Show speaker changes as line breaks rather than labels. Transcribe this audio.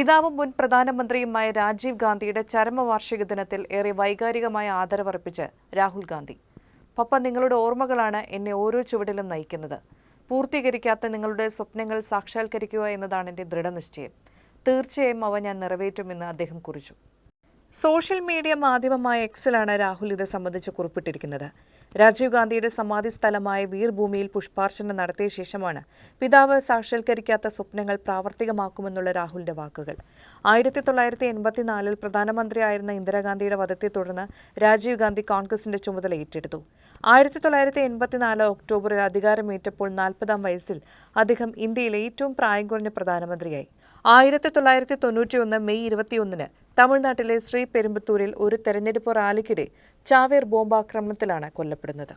പിതാവും മുൻ പ്രധാനമന്ത്രിയുമായ രാജീവ് ഗാന്ധിയുടെ ചരമവാർഷിക ദിനത്തിൽ ഏറെ വൈകാരികമായ ആദരവർപ്പിച്ച് രാഹുൽ ഗാന്ധി. പപ്പ, നിങ്ങളുടെ ഓർമ്മകളാണ് എന്നെ ഓരോ ചുവടിലും നയിക്കുന്നത്. പൂർത്തീകരിക്കാത്ത നിങ്ങളുടെ സ്വപ്നങ്ങൾ സാക്ഷാത്കരിക്കുക എന്നതാണ് എൻ്റെ ദൃഢനിശ്ചയം. തീർച്ചയായും അവ ഞാൻ നിറവേറ്റുമെന്ന് അദ്ദേഹം കുറിച്ചു. സോഷ്യൽ മീഡിയ മാധ്യമമായ എക്സിലാണ് രാഹുൽ ഇത് സംബന്ധിച്ച് കുറിപ്പിട്ടിരിക്കുന്നത്. രാജീവ് ഗാന്ധിയുടെ സമാധി സ്ഥലമായ വീർഭൂമിയിൽ പുഷ്പാർച്ചന നടത്തിയ ശേഷമാണ് പിതാവ് സാക്ഷാത്കരിക്കാത്ത സ്വപ്നങ്ങൾ പ്രാവർത്തികമാക്കുമെന്നുള്ള രാഹുലിന്റെ വാക്കുകൾ. 1984 പ്രധാനമന്ത്രിയായിരുന്ന ഇന്ദിരാഗാന്ധിയുടെ വധത്തെ തുടർന്ന് രാജീവ് ഗാന്ധി കോൺഗ്രസിന്റെ ചുമതല ഏറ്റെടുത്തു. 1984 ഒക്ടോബറിൽ അധികാരമേറ്റപ്പോൾ 40-ാം വയസ്സിൽ അദ്ദേഹം ഇന്ത്യയിലെ ഏറ്റവും പ്രായം കുറഞ്ഞ പ്രധാനമന്ത്രിയായി. 1991 മെയ് 21 തമിഴ്നാട്ടിലെ ശ്രീപെരുമ്പത്തൂരിൽ ഒരു തെരഞ്ഞെടുപ്പ് റാലിക്കിടെ ചാവേർ ബോംബാക്രമണത്തിലാണ് കൊല്ലപ്പെടുന്നത്.